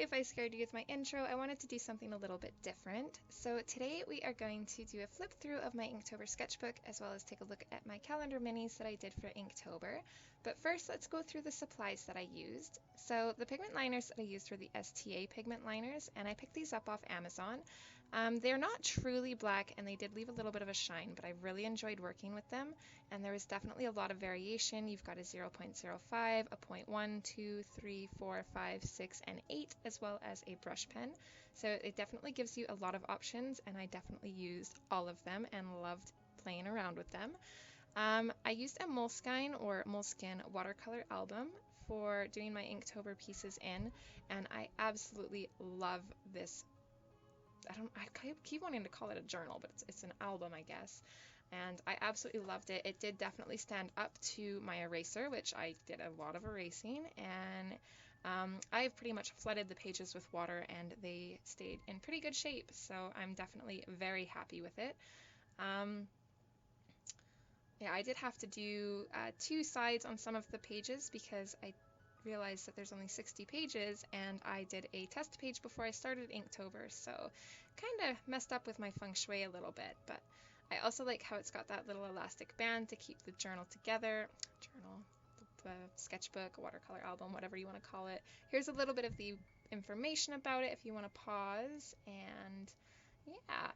if I scared you with my intro, I wanted to do something a little bit different. So today we are going to do a flip through of my Inktober sketchbook, as well as take a look at my Calander Minis that I did for Inktober. But first, let's go through the supplies that I used. So the pigment liners that I used were the STA pigment liners, and I picked these up off Amazon. They're not truly black, and they did leave a little bit of a shine, but I really enjoyed working with them, and there was definitely a lot of variation. You've got a 0.05, a 0.1, 2, 3, 4, 5, 6, and 8, as well as a brush pen. So it definitely gives you a lot of options, and I definitely used all of them and loved playing around with them. I used a Moleskine or Moleskin watercolor album for doing my Inktober pieces in, and I absolutely love this. I keep wanting to call it a journal, but it's an album, I guess. And I absolutely loved it. It did definitely stand up to my eraser, which I did a lot of erasing, and I've pretty much flooded the pages with water and they stayed in pretty good shape, so I'm definitely very happy with it. Yeah, I did have to do 2 sides on some of the pages because I realized that there's only 60 pages, and I did a test page before I started Inktober, so kind of messed up with my feng shui a little bit. But I also like how it's got that little elastic band to keep the journal together. The sketchbook, watercolor album, whatever you want to call it. Here's a little bit of the information about it if you want to pause. And yeah.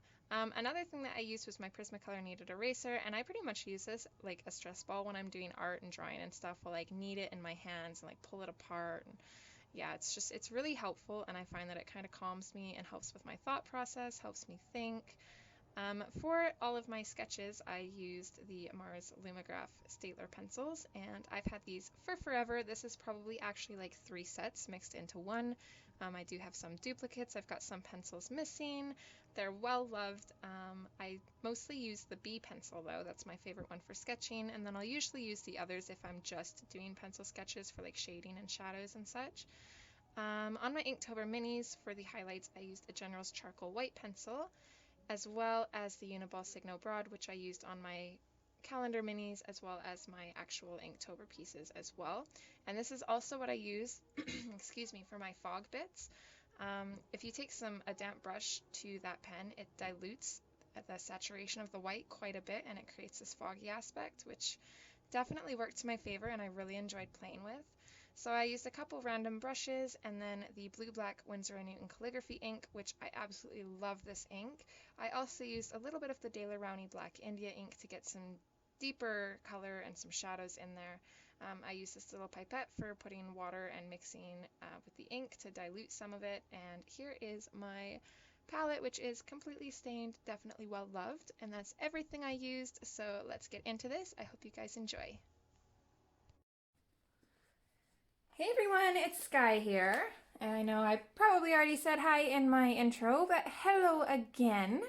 Another thing that I used was my Prismacolor kneaded eraser, and I pretty much use this like a stress ball when I'm doing art and drawing and stuff. I'll like knead it in my hands and like pull it apart. And yeah, it's really helpful, and I find that it kind of calms me and helps with my thought process, helps me think. For all of my sketches, I used the Mars Lumograph Staedtler pencils, and I've had these for forever. This is probably actually like 3 sets mixed into one. I do have some duplicates. I've got some pencils missing. They're well loved. I mostly use the B pencil though. That's my favorite one for sketching, and then I'll usually use the others if I'm just doing pencil sketches for like shading and shadows and such. On my Inktober minis, for the highlights, I used a General's Charcoal White pencil, as well as the Uniball Signo Broad, which I used on my Calander Minis, as well as my actual Inktober pieces as well. And this is also what I use, excuse me, for my fog bits. If you take a damp brush to that pen, it dilutes the saturation of the white quite a bit, and it creates this foggy aspect, which definitely worked to my favor, and I really enjoyed playing with. So I used a couple random brushes, and then the blue-black Winsor & Newton calligraphy ink, which I absolutely love this ink. I also used a little bit of the Daler Rowney Black India ink to get some deeper color and some shadows in there. I used this little pipette for putting water and mixing with the ink to dilute some of it, and here is my palette, which is completely stained, definitely well loved, and that's everything I used. So let's get into this. I hope you guys enjoy. Hey everyone, it's Skyee here. And I know I probably already said hi in my intro, but hello again.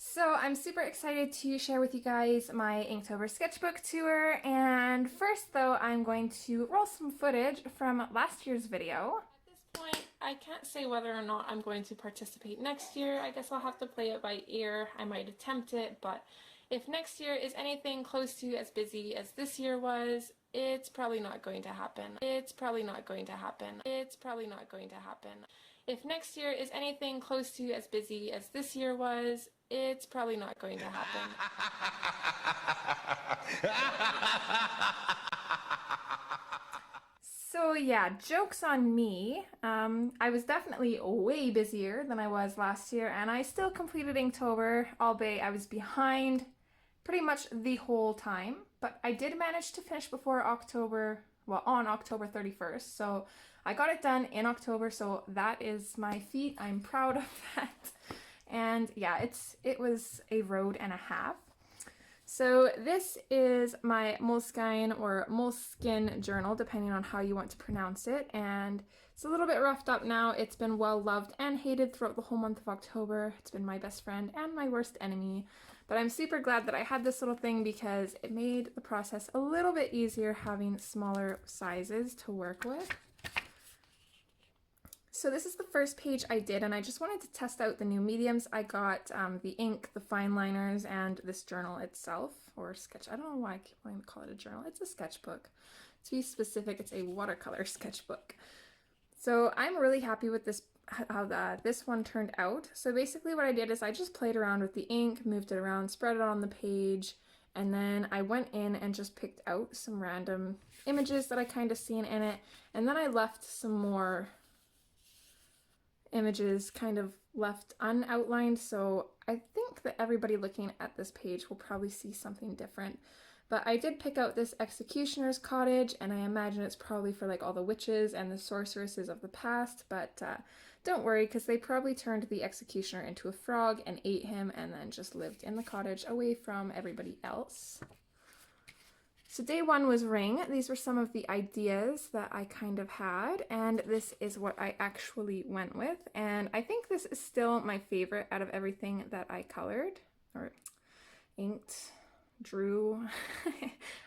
So I'm super excited to share with you guys my Inktober sketchbook tour, and first though I'm going to roll some footage from last year's video. At this point I can't say whether or not I'm going to participate next year. I guess I'll have to play it by ear. I might attempt it, but if next year is anything close to as busy as this year was, it's probably not going to happen. It's probably not going to happen. It's probably not going to happen. If next year is anything close to as busy as this year was, it's probably not going to happen. So yeah, joke's on me. I was definitely way busier than I was last year, and I still completed Inktober, albeit I was behind pretty much the whole time, but I did manage to finish before October, well, on October 31st, so I got it done in October, so that is my feat. I'm proud of that. And yeah, it was a road and a half. So this is my Moleskine or Moleskin journal, depending on how you want to pronounce it, and it's a little bit roughed up now. It's been well loved and hated throughout the whole month of October. It's been my best friend and my worst enemy, but I'm super glad that I had this little thing because it made the process a little bit easier having smaller sizes to work with. So this is the first page I did, and I just wanted to test out the new mediums. I got the ink, the fine liners, and this journal itself, or sketch. I don't know why I keep wanting to call it a journal. It's a sketchbook. To be specific, it's a watercolor sketchbook. So I'm really happy with this, how this one turned out. So basically what I did is I just played around with the ink, moved it around, spread it on the page, and then I went in and just picked out some random images that I kind of seen in it, and then I left some more images kind of left unoutlined, so I think that everybody looking at this page will probably see something different. But I did pick out this executioner's cottage, and I imagine it's probably for like all the witches and the sorceresses of the past, but don't worry, because they probably turned the executioner into a frog and ate him and then just lived in the cottage away from everybody else. So day one was ring. These were some of the ideas that I kind of had, and this is what I actually went with. And I think this is still my favorite out of everything that I colored, or inked, drew,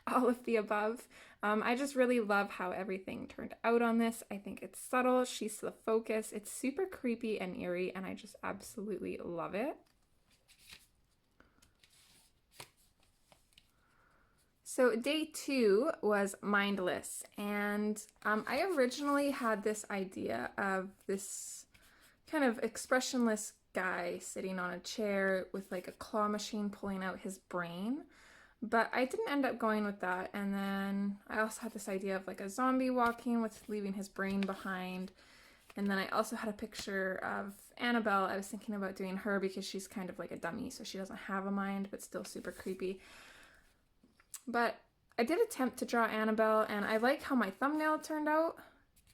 all of the above. I just really love how everything turned out on this. I think it's subtle, she's the focus, it's super creepy and eerie, and I just absolutely love it. So day two was mindless, and I originally had this idea of this kind of expressionless guy sitting on a chair with like a claw machine pulling out his brain, but I didn't end up going with that. And then I also had this idea of like a zombie walking with leaving his brain behind. And then I also had a picture of Annabelle. I was thinking about doing her because she's kind of like a dummy, so she doesn't have a mind, but still super creepy. But I did attempt to draw Annabelle, and I like how my thumbnail turned out,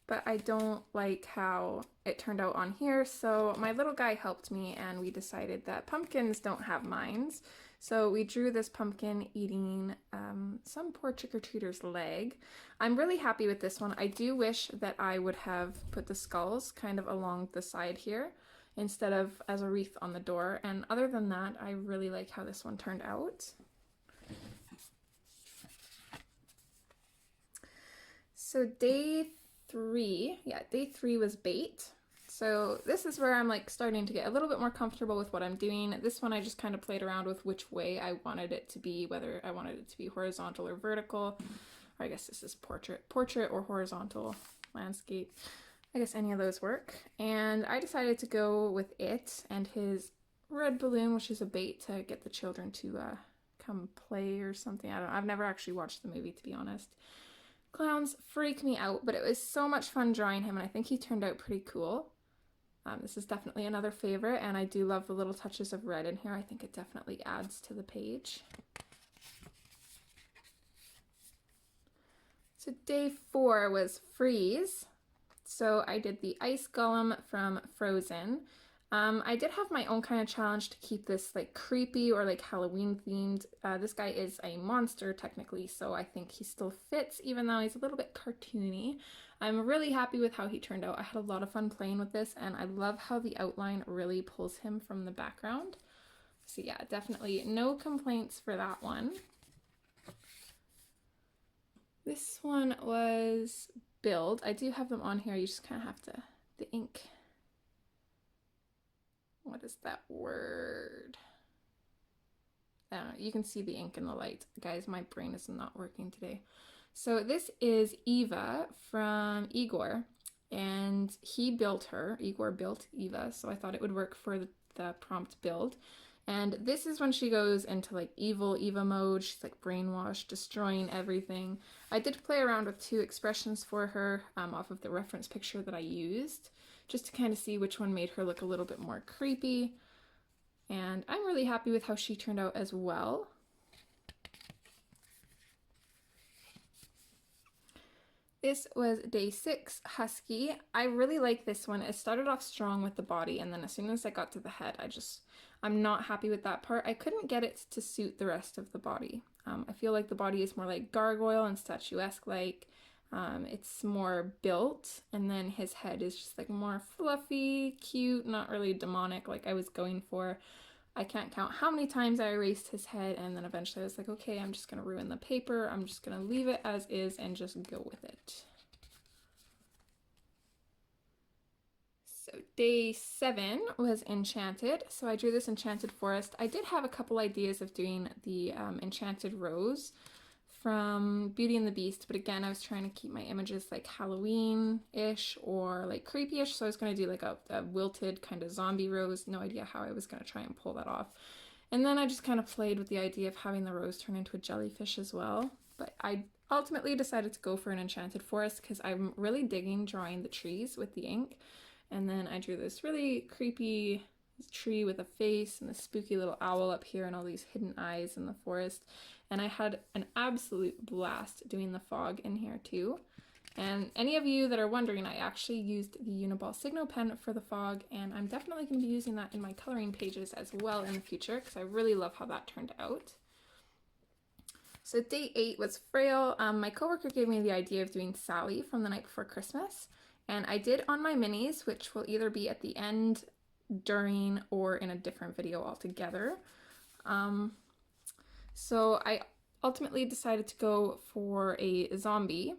but I don't like how it turned out on here. So my little guy helped me, and we decided that pumpkins don't have minds. So we drew this pumpkin eating some poor trick-or-treater's leg. I'm really happy with this one. I do wish that I would have put the skulls kind of along the side here instead of as a wreath on the door. And other than that, I really like how this one turned out. So day three was bait. So this is where I'm like starting to get a little bit more comfortable with what I'm doing. This one I just kind of played around with which way I wanted it to be, whether I wanted it to be horizontal or vertical. Or I guess this is portrait or horizontal landscape. I guess any of those work. And I decided to go with it and his red balloon, which is a bait to get the children to come play or something. I don't know. I've never actually watched the movie, to be honest. Clowns freak me out, but it was so much fun drawing him, and I think he turned out pretty cool. This is definitely another favorite, and I do love the little touches of red in here. I think it definitely adds to the page. So day four was freeze. So I did the ice golem from Frozen. I did have my own kind of challenge to keep this like creepy or like Halloween themed. This guy is a monster technically, so I think he still fits even though he's a little bit cartoony. I'm really happy with how he turned out. I had a lot of fun playing with this, and I love how the outline really pulls him from the background. So yeah, definitely no complaints for that one. This one was build. I do have them on here. You just kind of have to, the ink. What is that word? I don't know. You can see the ink in the light. Guys, my brain is not working today. So this is Eva from Igor, and he built her. Igor built Eva, so I thought it would work for the prompt build. And this is when she goes into like evil Eva mode. She's like brainwashed, destroying everything. I did play around with two expressions for her off of the reference picture that I used, just to kind of see which one made her look a little bit more creepy. And I'm really happy with how she turned out as well. This was day 6, Husky. I really like this one. It started off strong with the body, and then as soon as I got to the head, I'm not happy with that part. I couldn't get it to suit the rest of the body. I feel like the body is more like gargoyle and statuesque like. It's more built, and then his head is just like more fluffy, cute, not really demonic like I was going for. I can't count how many times I erased his head, and then eventually I was like, okay, I'm just going to ruin the paper. I'm just going to leave it as is and just go with it. So day 7 was Enchanted. So I drew this Enchanted Forest. I did have a couple ideas of doing the Enchanted Rose from Beauty and the Beast, but again, I was trying to keep my images like Halloween-ish or like creepy-ish, so I was going to do like a wilted kind of zombie rose. No idea how I was going to try and pull that off. And then I just kind of played with the idea of having the rose turn into a jellyfish as well. But I ultimately decided to go for an enchanted forest because I'm really digging drawing the trees with the ink. And then I drew this really creepy tree with a face and the spooky little owl up here and all these hidden eyes in the forest. And I had an absolute blast doing the fog in here too. And any of you that are wondering, I actually used the Uniball Signo pen for the fog, and I'm definitely going to be using that in my coloring pages as well in the future because I really love how that turned out. So day 8 was Frail. My coworker gave me the idea of doing Sally from The Night Before Christmas, and I did on my minis, which will either be at the end, during, or in a different video altogether. So I ultimately decided to go for a zombie,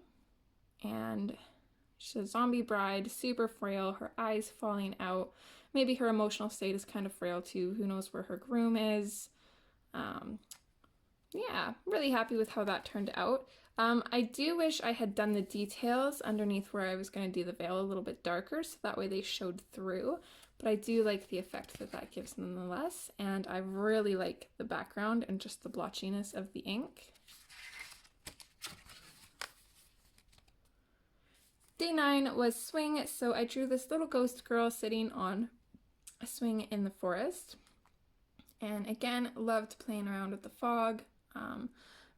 and she's a zombie bride, super frail, her eyes falling out. Maybe her emotional state is kind of frail too. Who knows where her groom is. Yeah, really happy with how that turned out. I do wish I had done the details underneath where I was going to do the veil a little bit darker, so that way they showed through. But I do like the effect that that gives nonetheless, and I really like the background and just the blotchiness of the ink. Day 9 was Swing, so I drew this little ghost girl sitting on a swing in the forest. And again, loved playing around with the fog.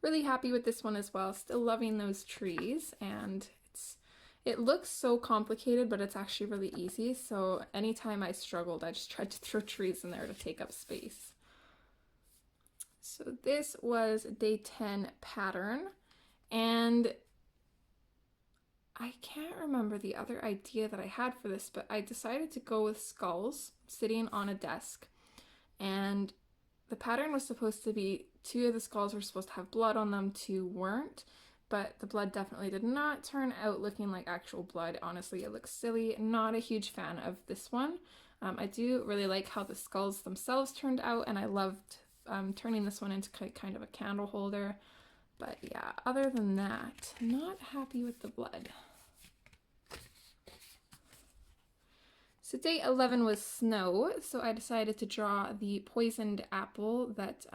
Really happy with this one as well. Still loving those trees, and it looks so complicated, but it's actually really easy. So anytime I struggled, I just tried to throw trees in there to take up space. So this was day 10 pattern, and I can't remember the other idea that I had for this, but I decided to go with skulls sitting on a desk, and the pattern was supposed to be 2 of the skulls were supposed to have blood on them, 2 weren't, but the blood definitely did not turn out looking like actual blood. Honestly, it looks silly. Not a huge fan of this one. I do really like how the skulls themselves turned out, and I loved turning this one into kind of a candle holder. But yeah, other than that, not happy with the blood. So day 11 was Snow, so I decided to draw the poisoned apple that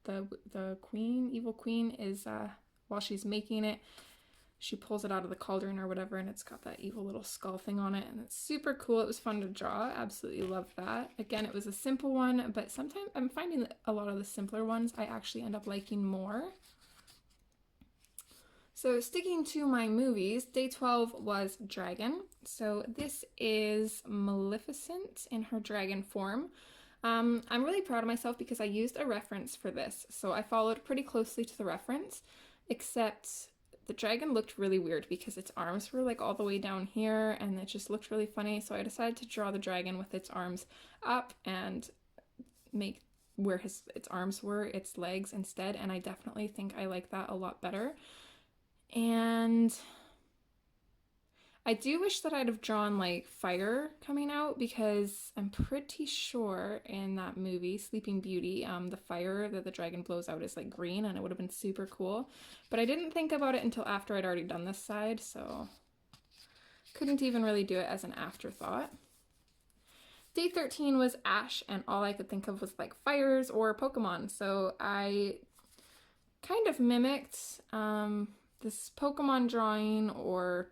the queen, evil queen, is, while she's making it, she pulls it out of the cauldron or whatever, and it's got that evil little skull thing on it, and it's super cool. It was fun to draw. Absolutely love that. Again, it was a simple one, but sometimes I'm finding that a lot of the simpler ones I actually end up liking more. So sticking to my movies, day 12 was Dragon. So this is Maleficent in her dragon form. I'm really proud of myself because I used a reference for this. So I followed pretty closely to the reference, except the dragon looked really weird because its arms were like all the way down here, and it just looked really funny. So I decided to draw the dragon with its arms up and make where its arms were its legs instead, and I definitely think I like that a lot better. And I do wish that I'd have drawn like fire coming out, because I'm pretty sure in that movie Sleeping Beauty, the fire that the dragon blows out is like green, and it would have been super cool. But I didn't think about it until after I'd already done this side, so couldn't even really do it as an afterthought. Day 13 was Ash, and all I could think of was like fires or Pokemon, so I kind of mimicked this Pokemon drawing or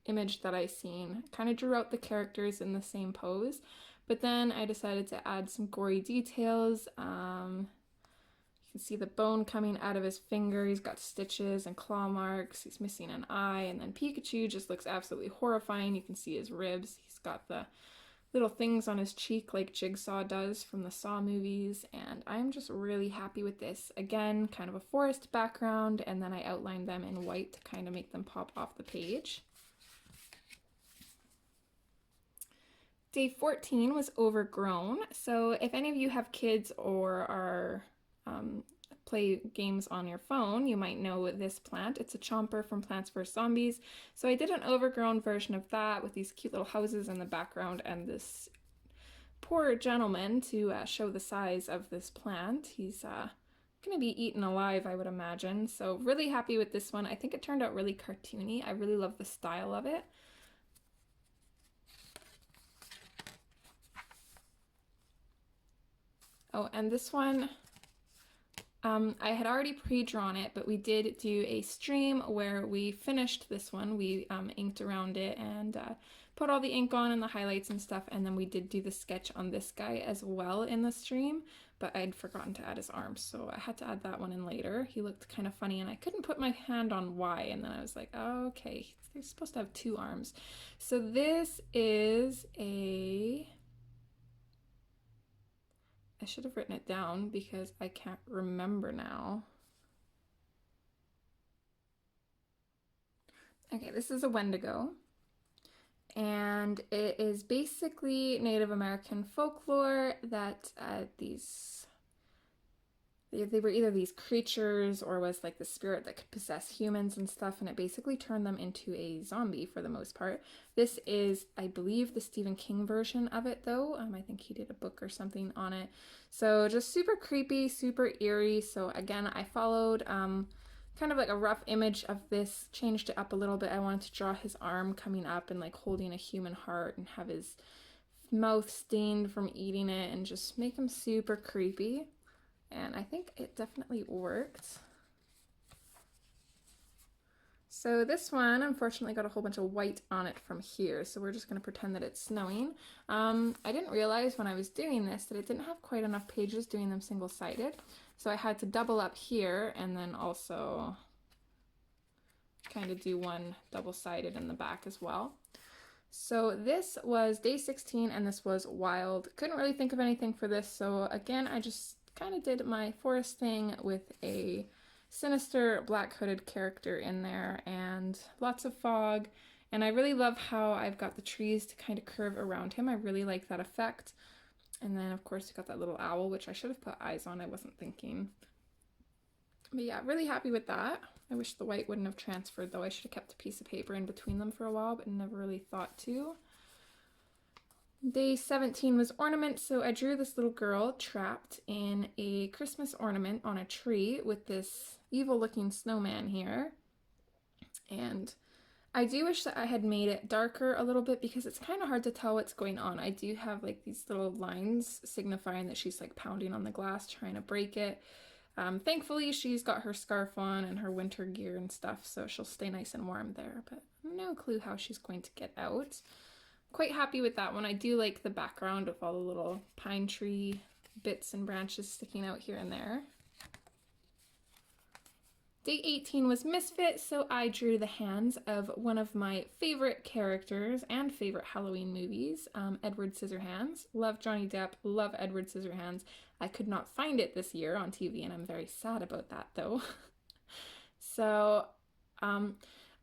image that I seen. Kind of drew out the characters in the same pose, but then I decided to add some gory details. You can see the bone coming out of his finger. He's got stitches and claw marks. He's missing an eye, and then Pikachu just looks absolutely horrifying. You can see his ribs. He's got the little things on his cheek like Jigsaw does from the Saw movies, and I'm just really happy with this. Again, kind of a forest background, and then I outlined them in white to kind of make them pop off the page. Day 14 was Overgrown. So if any of you have kids or are play games on your phone, you might know this plant. It's a chomper from Plants vs. Zombies. So I did an overgrown version of that with these cute little houses in the background and this poor gentleman to show the size of this plant. He's going to be eaten alive, I would imagine. So really happy with this one. I think it turned out really cartoony. I really love the style of it. Oh, and this one, I had already pre-drawn it, but we did do a stream where we finished this one. We inked around it and put all the ink on and the highlights and stuff, and then we did do the sketch on this guy as well in the stream, but I'd forgotten to add his arms, so I had to add that one in later. He looked kind of funny, and I couldn't put my hand on why, and then I was like, oh, okay, they're supposed to have 2 arms. So this is a... I should have written it down because I can't remember now. Okay, this is a Wendigo, and it is basically Native American folklore that they were either these creatures or was like the spirit that could possess humans and stuff, and it basically turned them into a zombie for the most part. This is, I believe, the Stephen King version of it, though. I think he did a book or something on it. So just super creepy, super eerie. So again, I followed kind of like a rough image of this, changed it up a little bit. I wanted to draw his arm coming up and like holding a human heart and have his mouth stained from eating it and just make him super creepy. And I think it definitely worked. So this one, unfortunately, got a whole bunch of white on it from here, so we're just going to pretend that it's snowing. I didn't realize when I was doing this that it didn't have quite enough pages doing them single-sided, so I had to double up here and then also kind of do one double-sided in the back as well. So this was day 16 and this was wild. Couldn't really think of anything for this, so again, I just kind of did my forest thing with a sinister black hooded character in there and lots of fog, and I really love how I've got the trees to kind of curve around him. I really like that effect. And then of course you got that little owl, which I should have put eyes on, I wasn't thinking. But yeah, really happy with that. I wish the white wouldn't have transferred though. I should have kept a piece of paper in between them for a while, but never really thought to. Day 17 was ornaments, so I drew this little girl trapped in a Christmas ornament on a tree with this evil-looking snowman here. And I do wish that I had made it darker a little bit because it's kind of hard to tell what's going on. I do have like these little lines signifying that she's like pounding on the glass trying to break it. Thankfully, she's got her scarf on and her winter gear and stuff, so she'll stay nice and warm there, but no clue how she's going to get out. Quite happy with that one. I do like the background of all the little pine tree bits and branches sticking out here and there. Day 18 was Misfit, so I drew the hands of one of my favorite characters and favorite Halloween movies, Edward Scissorhands. Love Johnny Depp, love Edward Scissorhands. I could not find it this year on TV, and I'm very sad about that, though. So,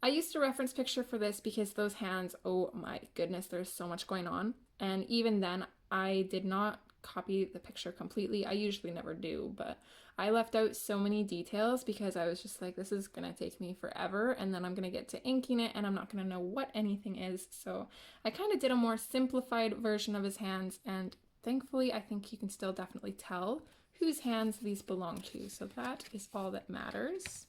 I used a reference picture for this because those hands, oh my goodness, there's so much going on. And even then, I did not copy the picture completely. I usually never do, but I left out so many details because I was just like, this is going to take me forever, and then I'm going to get to inking it, and I'm not going to know what anything is. So I kind of did a more simplified version of his hands, and thankfully, I think you can still definitely tell whose hands these belong to. So that is all that matters.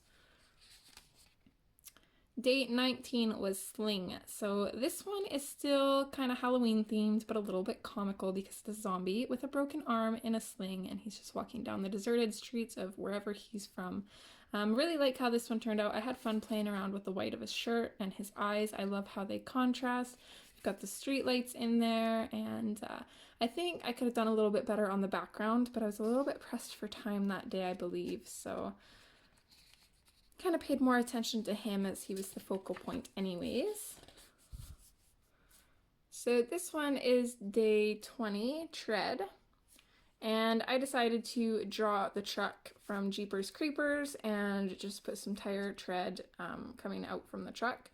Day 19 was Sling. So this one is still kind of Halloween themed, but a little bit comical because it's a zombie with a broken arm in a sling, and he's just walking down the deserted streets of wherever he's from. Really like how this one turned out. I had fun playing around with the white of his shirt and his eyes. I love how they contrast. We've got the street lights in there, and I think I could have done a little bit better on the background, but I was a little bit pressed for time that day, I believe, so kind of paid more attention to him as he was the focal point anyways. So this one is day 20, Tread, and I decided to draw the truck from Jeepers Creepers and just put some tire tread coming out from the truck.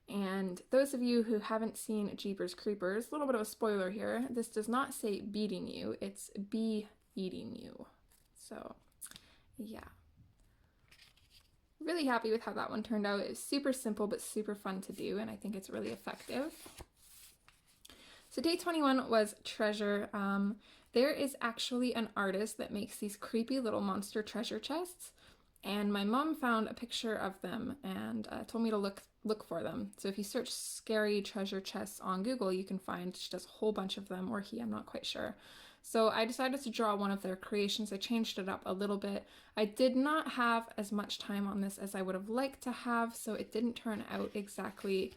And those of you who haven't seen Jeepers Creepers, a little bit of a spoiler here, this does not say beating you, it's be eating you. So yeah. Really happy with how that one turned out. It was super simple but super fun to do, and I think it's really effective. So day 21 was Treasure. There is actually an artist that makes these creepy little monster treasure chests, and my mom found a picture of them and told me to look for them. So if you search scary treasure chests on Google, you can find, she does a whole bunch of them, or he, I'm not quite sure. So I decided to draw one of their creations. I changed it up a little bit. I did not have as much time on this as I would have liked to have, so it didn't turn out exactly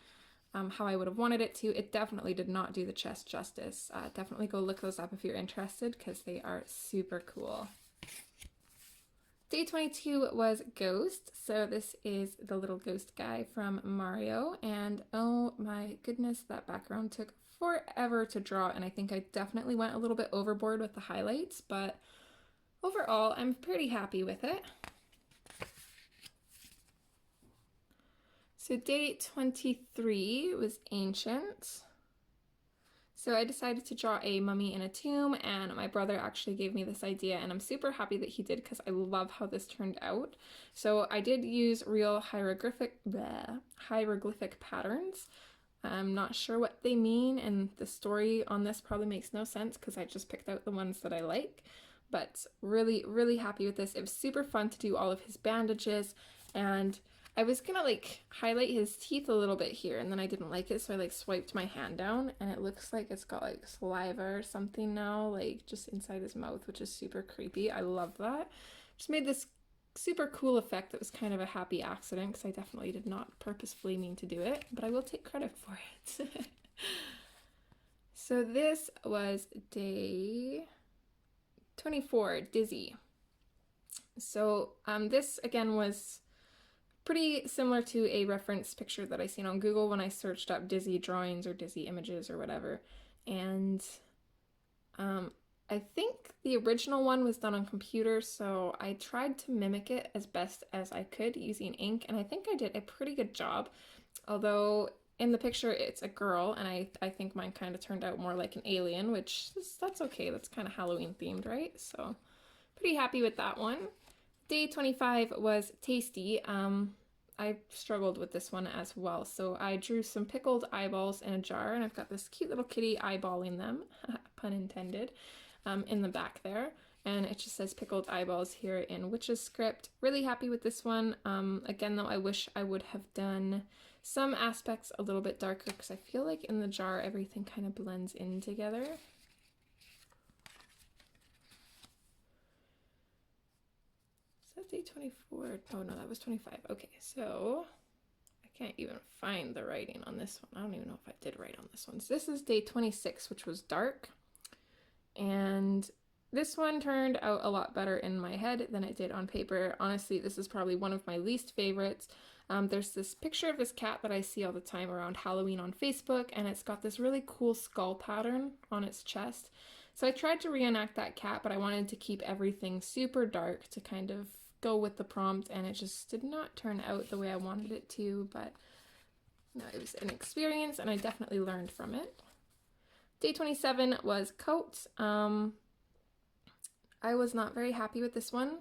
how I would have wanted it to. It definitely did not do the chest justice. Definitely go look those up if you're interested, because they are super cool. Day 22 was Ghost. So this is the little ghost guy from Mario, and oh my goodness, that background took forever to draw, and I think I definitely went a little bit overboard with the highlights, but overall I'm pretty happy with it. So day 23 was Ancient. So I decided to draw a mummy in a tomb, and my brother actually gave me this idea, and I'm super happy that he did because I love how this turned out. So I did use real hieroglyphic patterns. I'm not sure what they mean, and the story on this probably makes no sense because I just picked out the ones that I like. But really, really happy with this. It was super fun to do all of his bandages, and I was gonna like highlight his teeth a little bit here, and then I didn't like it, so I like swiped my hand down, and it looks like it's got like saliva or something now, like just inside his mouth, which is super creepy. I love that. Just made this super cool effect that was kind of a happy accident, because I definitely did not purposefully mean to do it, but I will take credit for it. So this was day 24, Dizzy. So this again was pretty similar to a reference picture that I seen on Google when I searched up Dizzy drawings or Dizzy images or whatever. And I think the original one was done on computer, so I tried to mimic it as best as I could using ink, and I think I did a pretty good job. Although in the picture it's a girl, and I think mine kind of turned out more like an alien, which that's okay. That's kind of Halloween themed, right? So pretty happy with that one. Day 25 was Tasty. I struggled with this one as well. So I drew some pickled eyeballs in a jar, and I've got this cute little kitty eyeballing them, pun intended, in the back there. And it just says pickled eyeballs here in Witch's script. Really happy with this one. Again, though, I wish I would have done some aspects a little bit darker, because I feel like in the jar everything kind of blends in together. Day 24. Oh no, that was 25. Okay, so I can't even find the writing on this one. I don't even know if I did write on this one. So this is day 26, which was dark. And this one turned out a lot better in my head than it did on paper. Honestly, this is probably one of my least favorites. There's this picture of this cat that I see all the time around Halloween on Facebook, and it's got this really cool skull pattern on its chest. So I tried to reenact that cat, but I wanted to keep everything super dark to kind of go with the prompt, and it just did not turn out the way I wanted it to, but no, it was an experience, and I definitely learned from it. Day 27 was Coat. I was not very happy with this one,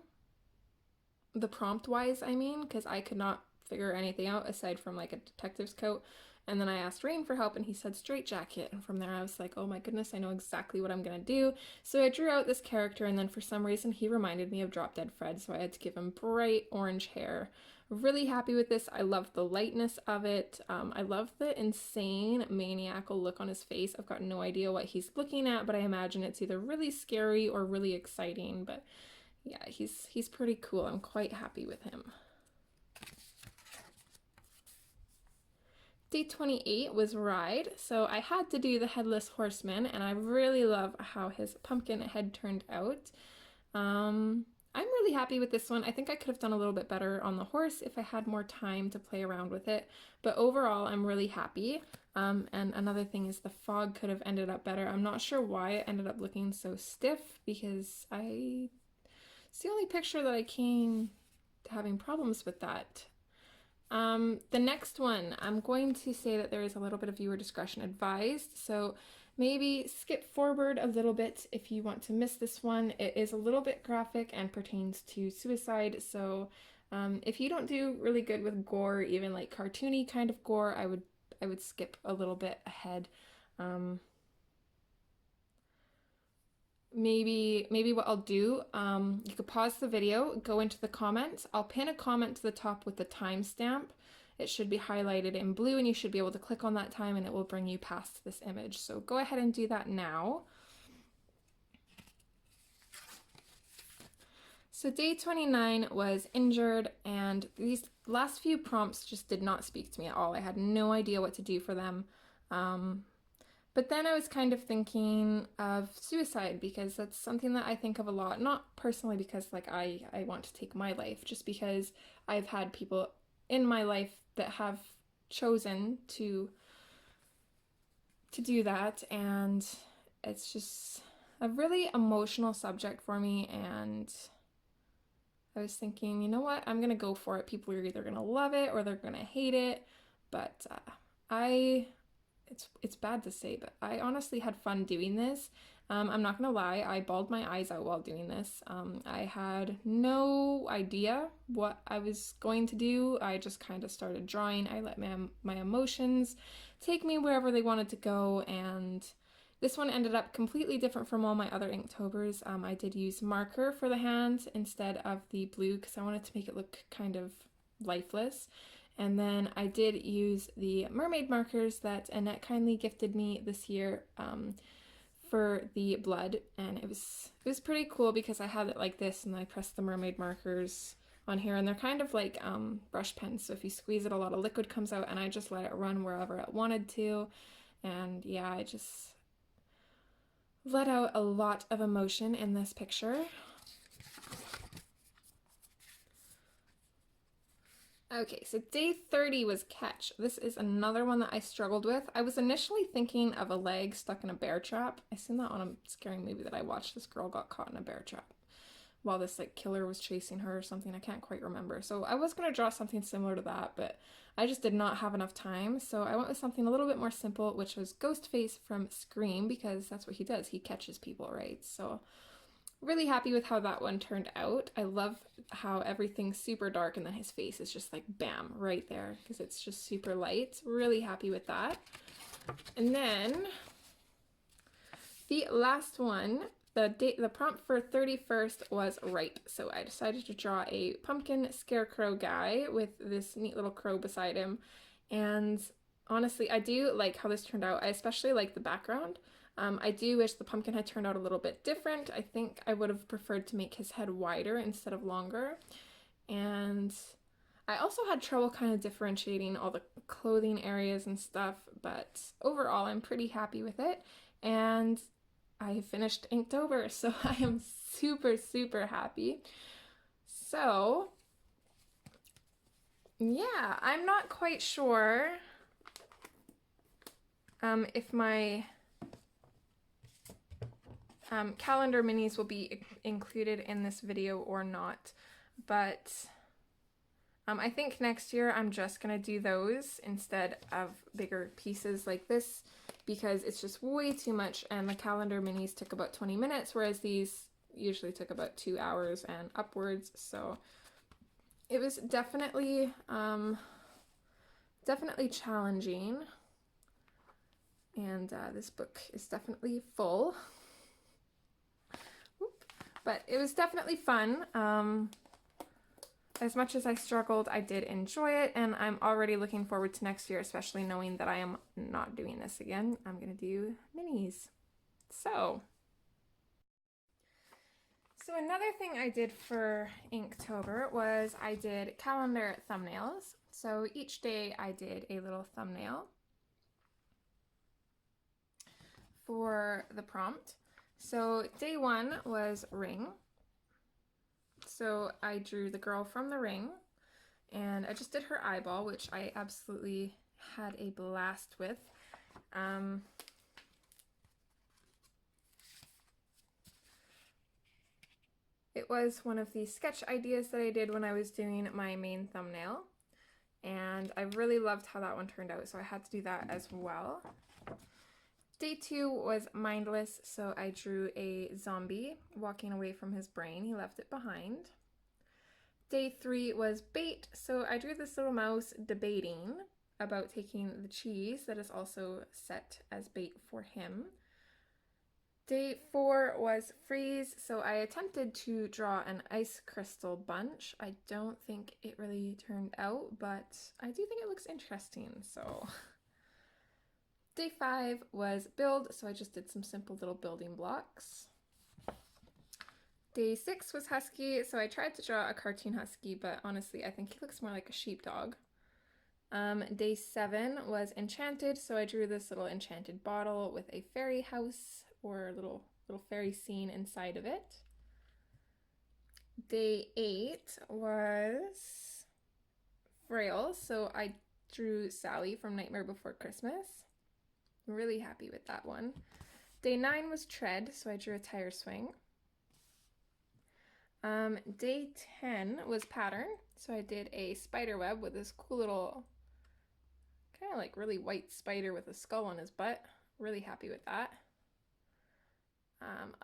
the prompt wise, I mean, because I could not figure anything out aside from like a detective's coat. And then I asked Rain for help, and he said straitjacket, and from there I was like, oh my goodness, I know exactly what I'm gonna do. So I drew out this character, and then for some reason he reminded me of Drop Dead Fred, so I had to give him bright orange hair. Really happy with this. I love the lightness of it. I love the insane maniacal look on his face. I've got no idea what he's looking at, but I imagine it's either really scary or really exciting. But yeah, he's pretty cool. I'm quite happy with him. Day 28 was Ride, so I had to do the Headless Horseman, and I really love how his pumpkin head turned out. I'm really happy with this one. I think I could have done a little bit better on the horse if I had more time to play around with it, but overall I'm really happy. And another thing is the fog could have ended up better. I'm not sure why it ended up looking so stiff, because it's the only picture that I came to having problems with that. The next one, I'm going to say that there is a little bit of viewer discretion advised, so maybe skip forward a little bit if you want to miss this one. It is a little bit graphic and pertains to suicide, so if you don't do really good with gore, even like cartoony kind of gore, I would skip a little bit ahead. maybe what I'll do, you could pause the video, go into the comments. I'll pin a comment to the top with the timestamp. It should be highlighted in blue and you should be able to click on that time and it will bring you past this image. So go ahead and do that now. So day 29 was injured, and these last few prompts just did not speak to me at all. I had no idea what to do for them. But then I was kind of thinking of suicide because that's something that I think of a lot. Not personally because like I want to take my life, just because I've had people in my life that have chosen to do that, and it's just a really emotional subject for me, and I was thinking, you know what, I'm gonna go for it. People are either gonna love it or they're gonna hate it, but it's bad to say, but I honestly had fun doing this. I'm not gonna lie, I bawled my eyes out while doing this. I had no idea what I was going to do. I just kind of started drawing. I let my emotions take me wherever they wanted to go, and this one ended up completely different from all my other Inktober's. I did use marker for the hand instead of the blue because I wanted to make it look kind of lifeless. And then I did use the mermaid markers that Annette kindly gifted me this year for the blood, and it was pretty cool because I had it like this and I pressed the mermaid markers on here, and they're kind of like brush pens, so if you squeeze it a lot of liquid comes out, and I just let it run wherever it wanted to. And yeah, I just let out a lot of emotion in this picture. Okay, so day 30 was catch. This is another one that I struggled with. I was initially thinking of a leg stuck in a bear trap. I seen that on a scary movie that I watched. This girl got caught in a bear trap while this like killer was chasing her or something. I can't quite remember. So I was gonna draw something similar to that, but I just did not have enough time. So I went with something a little bit more simple, which was Ghostface from Scream, because that's what he does. He catches people, right? So really happy with how that one turned out. I love how everything's super dark and then his face is just like bam right there because it's just super light. Really happy with that. And then the last one, the prompt for 31st was ripe. So I decided to draw a pumpkin scarecrow guy with this neat little crow beside him. And honestly, I do like how this turned out. I especially like the background. I do wish the pumpkin had turned out a little bit different. I think I would have preferred to make his head wider instead of longer. And I also had trouble kind of differentiating all the clothing areas and stuff, but overall I'm pretty happy with it. And I finished Inktober, so I am super, super happy. So yeah, I'm not quite sure if my calendar minis will be included in this video or not, but I think next year I'm just gonna do those instead of bigger pieces like this because it's just way too much, and the calendar minis took about 20 minutes, whereas these usually took about 2 hours and upwards. So it was definitely challenging, and this book is definitely full. But it was definitely fun. As much as I struggled, I did enjoy it, and I'm already looking forward to next year, especially knowing that I am not doing this again. I'm going to do minis. So another thing I did for Inktober was I did calendar thumbnails. So each day I did a little thumbnail for the prompt. So day 1 was Ring. So I drew the girl from the Ring, and I just did her eyeball, which I absolutely had a blast with. It was one of the sketch ideas that I did when I was doing my main thumbnail, and I really loved how that one turned out, so I had to do that as well. Day 2 was Mindless, so I drew a zombie walking away from his brain. He left it behind. Day 3 was Bait, so I drew this little mouse debating about taking the cheese that is also set as bait for him. Day 4 was freeze, so I attempted to draw an ice crystal bunch. I don't think it really turned out, but I do think it looks interesting, so. Day 5 was build, so I just did some simple little building blocks. Day 6 was husky, so I tried to draw a cartoon husky, but honestly I think he looks more like a sheepdog. Day 7 was enchanted, so I drew this little enchanted bottle with a fairy house or a little fairy scene inside of it. Day 8 was frail, so I drew Sally from Nightmare Before Christmas. I'm really happy with that one. Day 9 was tread, so I drew a tire swing. Day 10 was pattern, so I did a spider web with this cool little kind of like really white spider with a skull on his butt. Really happy with that.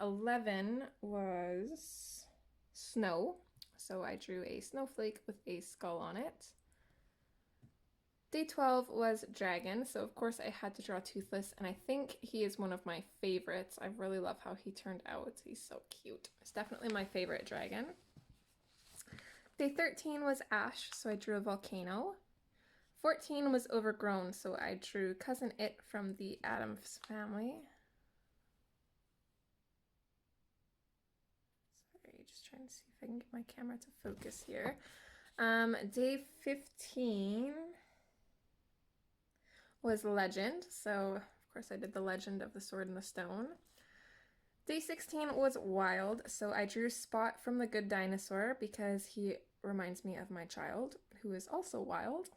11 was snow, so I drew a snowflake with a skull on it. Day 12 was dragon, so of course I had to draw Toothless, and I think he is one of my favorites. I really love how he turned out. He's so cute. It's definitely my favorite dragon. Day 13 was ash, so I drew a volcano. 14 was overgrown, so I drew Cousin It from the Addams Family. Sorry, just trying to see if I can get my camera to focus here. Day 15 was legend, so of course I did the legend of the sword and the stone. Day 16 was wild, so I drew Spot from The Good Dinosaur because he reminds me of my child, who is also wild.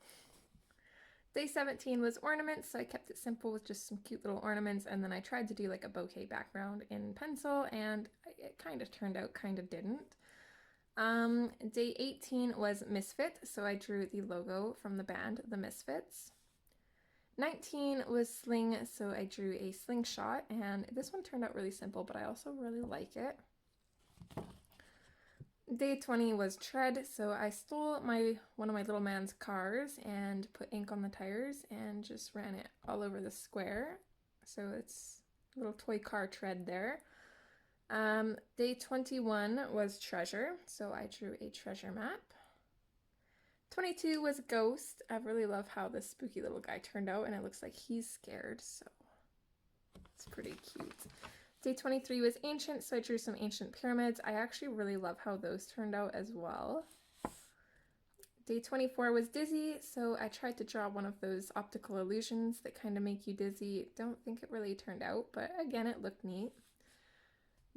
Day 17 was ornaments, so I kept it simple with just some cute little ornaments, and then I tried to do like a bouquet background in pencil, and it kind of turned out, kind of didn't. Day 18 was Misfit, so I drew the logo from the band, The Misfits. 19 was sling, so I drew a slingshot, and this one turned out really simple, but I also really like it. Day 20 was tread, so I stole one of my little man's cars and put ink on the tires and just ran it all over the square. So it's a little toy car tread there. Day 21 was treasure, so I drew a treasure map. 22 was ghost. I really love how this spooky little guy turned out, and it looks like he's scared, so it's pretty cute. Day 23 was ancient, so I drew some ancient pyramids. I actually really love how those turned out as well. Day 24 was dizzy, so I tried to draw one of those optical illusions that kind of make you dizzy. Don't think it really turned out, but again, it looked neat.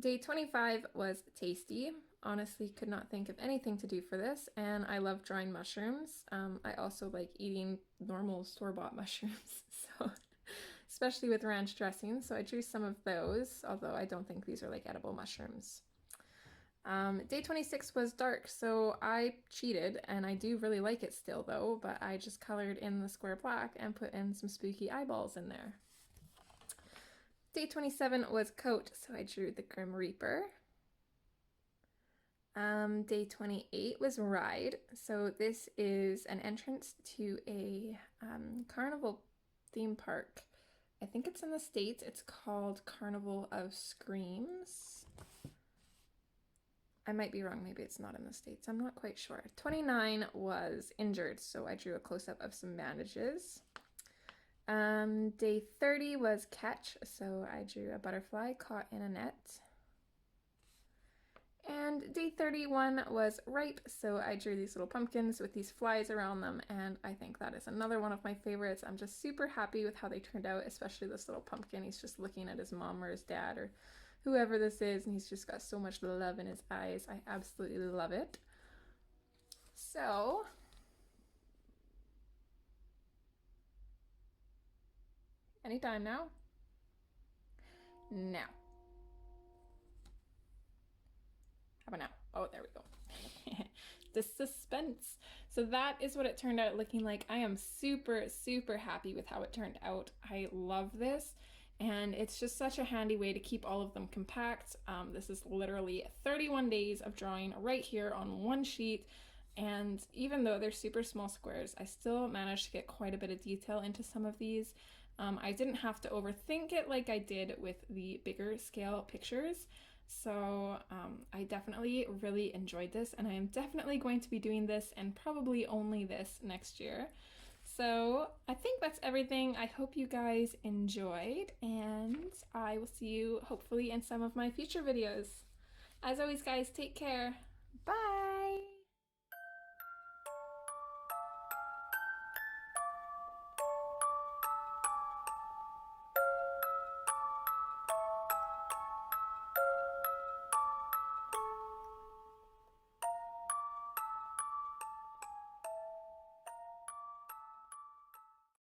Day 25 was tasty. Honestly, could not think of anything to do for this, and I love drawing mushrooms. I also like eating normal store-bought mushrooms, so especially with ranch dressing, so I drew some of those, although I don't think these are like edible mushrooms. Day 26 was dark, so I cheated, and I do really like it still though, but I just colored in the square black and put in some spooky eyeballs in there. Day 27 was coat, so I drew the Grim Reaper. Day 28 was ride, so this is an entrance to a carnival theme park. I think it's in the States. It's called Carnival of Screams. I might be wrong. Maybe it's not in the States. I'm not quite sure. 29 was injured, so I drew a close-up of some bandages. Day 30 was catch, so I drew a butterfly caught in a net. And day 31 was ripe, so I drew these little pumpkins with these flies around them, and I think that is another one of my favorites. I'm just super happy with how they turned out, especially this little pumpkin. He's just looking at his mom or his dad or whoever this is, and he's just got so much love in his eyes. I absolutely love it. So, anytime now? Now. How about now? Oh, there we go. The suspense. So that is what it turned out looking like. I am super, super happy with how it turned out. I love this, and it's just such a handy way to keep all of them compact. This is literally 31 days of drawing right here on one sheet, and even though they're super small squares, I still managed to get quite a bit of detail into some of these. I didn't have to overthink it like I did with the bigger scale pictures. So I definitely really enjoyed this, and I am definitely going to be doing this and probably only this next year. So I think that's everything. I hope you guys enjoyed, and I will see you hopefully in some of my future videos. As always, guys, take care. Bye!